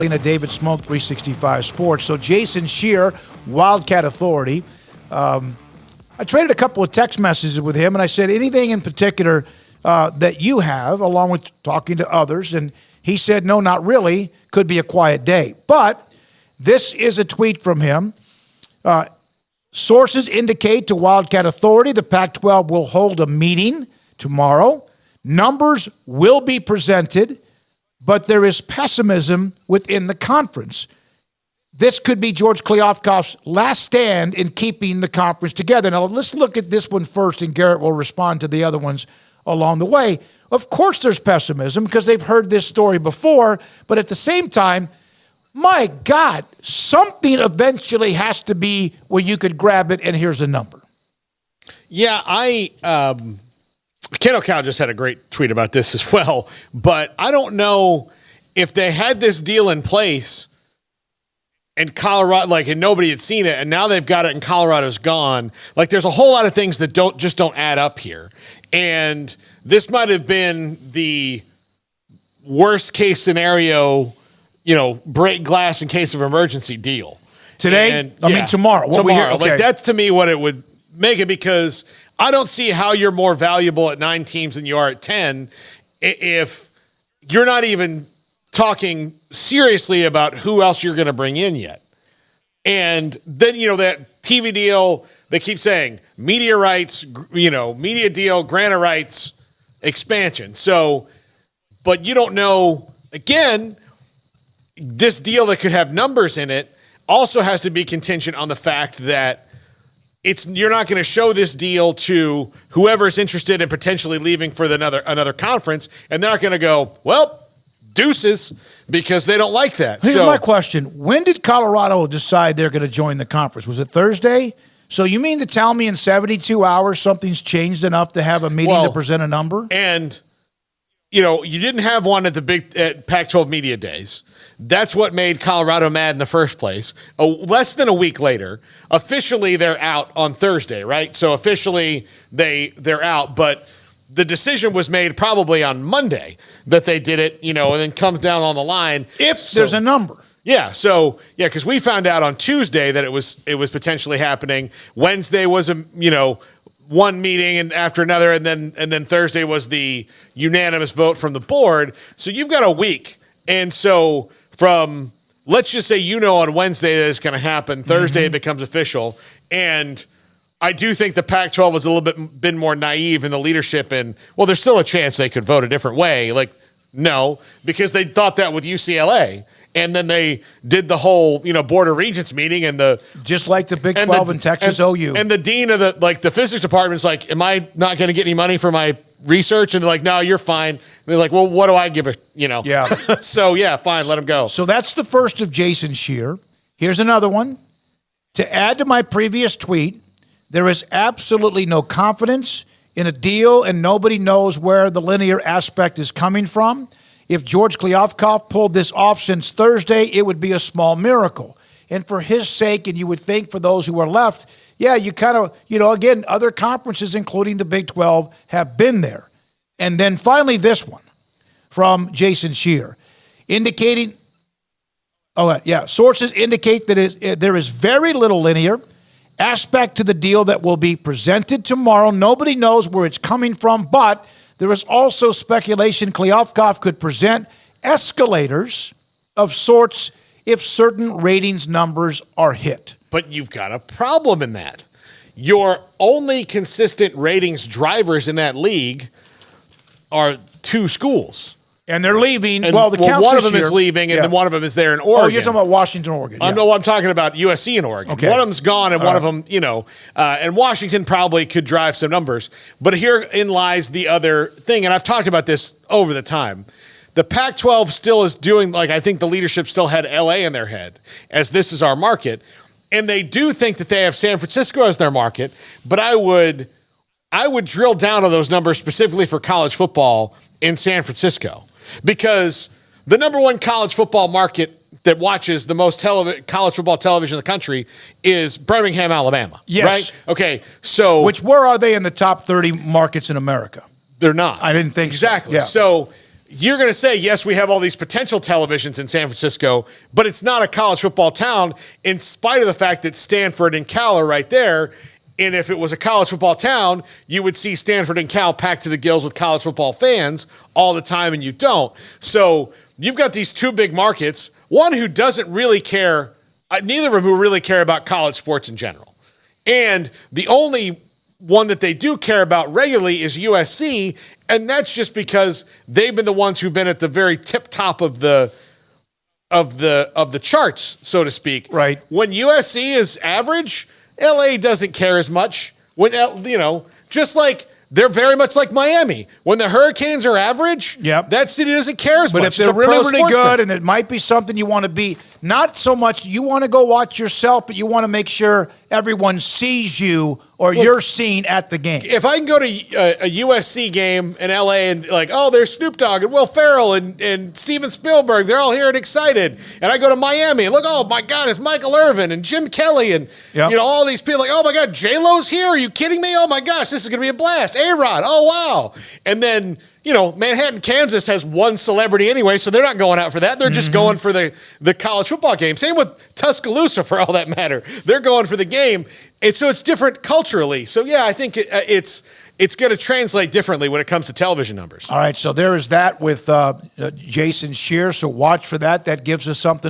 David Smoak, 365 Sports. So Jason Scheer, Wildcat Authority. I traded a couple of text messages with him, and I said, anything in particular that you have, along with talking to others? And he said, no, not really. Could be a quiet day. But this is a tweet from him. Sources indicate to Wildcat Authority the Pac-12 will hold a meeting tomorrow. Numbers will be presented, but there is pessimism within the conference. This could be George Kliavkoff's last stand in keeping the conference together. Now, let's look at this one first, and Garrett will respond to the other ones along the way. Of course there's pessimism because they've heard this story before, but at the same time, my God, something eventually has to be where you could grab it, and here's a number. Yeah, Ken O'Cal just had a great tweet about this as well, but I don't know if they had this deal in place and Colorado, and nobody had seen it, and now they've got it and Colorado's gone. There's a whole lot of things that don't add up here. And this might have been the worst case scenario, break glass in case of emergency deal. Today? Tomorrow. Tomorrow. Okay. That's to me what it would make it, because I don't see how you're more valuable at 9 teams than you are at 10 if you're not even talking seriously about who else you're going to bring in yet. And then, that TV deal, they keep saying media rights, media deal, grant of rights, expansion. So, but you don't know, again, this deal that could have numbers in it also has to be contingent on the fact that you're not going to show this deal to whoever's interested in potentially leaving for another conference, and they're not going to go, well, deuces, because they don't like that. Here's my question. When did Colorado decide they're going to join the conference? Was it Thursday? So you mean to tell me in 72 hours something's changed enough to have a meeting to present a number? And you didn't have one at Pac-12 Media Days. That's what made Colorado mad in the first place. Less than a week later, officially they're out on Thursday, right? So officially they're out, but the decision was made probably on Monday that they did it, and then comes down on the line. There's a number. Yeah, because we found out on Tuesday that it was potentially happening. Wednesday was one meeting and after another, and then Thursday was the unanimous vote from the board. So you've got a week. And so from, let's just say, on Wednesday that it's going to happen, Thursday it becomes official. And I do think the Pac-12 was a little bit more naive in the leadership, and, well, there's still a chance they could vote a different way. No, because they thought that with UCLA. And then they did the whole, Board of Regents meeting, and just like the Big 12 in Texas OU. And the dean of the physics department's like, am I not going to get any money for my research? And they're like, no, you're fine. And they're like, well, what do I give it? Yeah. So yeah, fine, let him go. So that's the first of Jason Scheer. Here's another one. To add to my previous tweet, there is absolutely no confidence in a deal, and nobody knows where the linear aspect is coming from. If George Kliavkoff pulled this off since Thursday, it would be a small miracle. And for his sake, and you would think for those who are left, you kind of, again, other conferences, including the Big 12, have been there. And then finally this one from Jason Scheer, indicating, sources indicate that there is very little linear aspect to the deal that will be presented tomorrow. Nobody knows where it's coming from, but there is also speculation Kliavkoff could present escalators of sorts if certain ratings numbers are hit. But you've got a problem in that. Your only consistent ratings drivers in that league are 2 schools. And they're leaving. And, one of them is leaving, and then one of them is there in Oregon. Oh, you're talking about Washington, Oregon. Yeah. No, I'm talking about USC and Oregon. Okay. One of them's gone, and one of them, and Washington probably could drive some numbers. But herein lies the other thing, and I've talked about this over the time. The Pac-12 still is doing, I think the leadership still had LA in their head, as this is our market. And they do think that they have San Francisco as their market, but I would drill down on those numbers specifically for college football in San Francisco. Because the number one college football market that watches the most college football television in the country is Birmingham, Alabama. Yes. Right? Okay, so... Where are they in the top 30 markets in America? They're not. I didn't think exactly. So. Yeah. So, you're going to say, yes, we have all these potential televisions in San Francisco, but it's not a college football town in spite of the fact that Stanford and Cal are right there. And if it was a college football town, you would see Stanford and Cal packed to the gills with college football fans all the time, and you don't. So you've got these two big markets, one who doesn't really care, neither of them who really care about college sports in general. And the only one that they do care about regularly is USC, and that's just because they've been the ones who've been at the very tip top of the charts, so to speak. Right. When USC is average, LA doesn't care as much. When just like they're very much like Miami. When the Hurricanes are average, that city doesn't care as much. But if they're really, really good, and it might be something you want to be, not so much you want to go watch yourself, but you want to make sure everyone sees you or you're seen at the game. If I can go to a USC game in LA and there's Snoop Dogg and Will Ferrell and Steven Spielberg, they're all here and excited. And I go to Miami and look, oh my God, it's Michael Irvin and Jim Kelly and all these people oh my God, J-Lo's here. Are you kidding me? Oh my gosh, this is going to be a blast. A-Rod, oh wow. And then Manhattan, Kansas has one celebrity anyway, so they're not going out for that. They're just going for the college football game. Same with Tuscaloosa, for all that matter. They're going for the game. And so it's different culturally. So, yeah, I think it's going to translate differently when it comes to television numbers. All right, so there is that with Jason Scheer. So watch for that. That gives us something to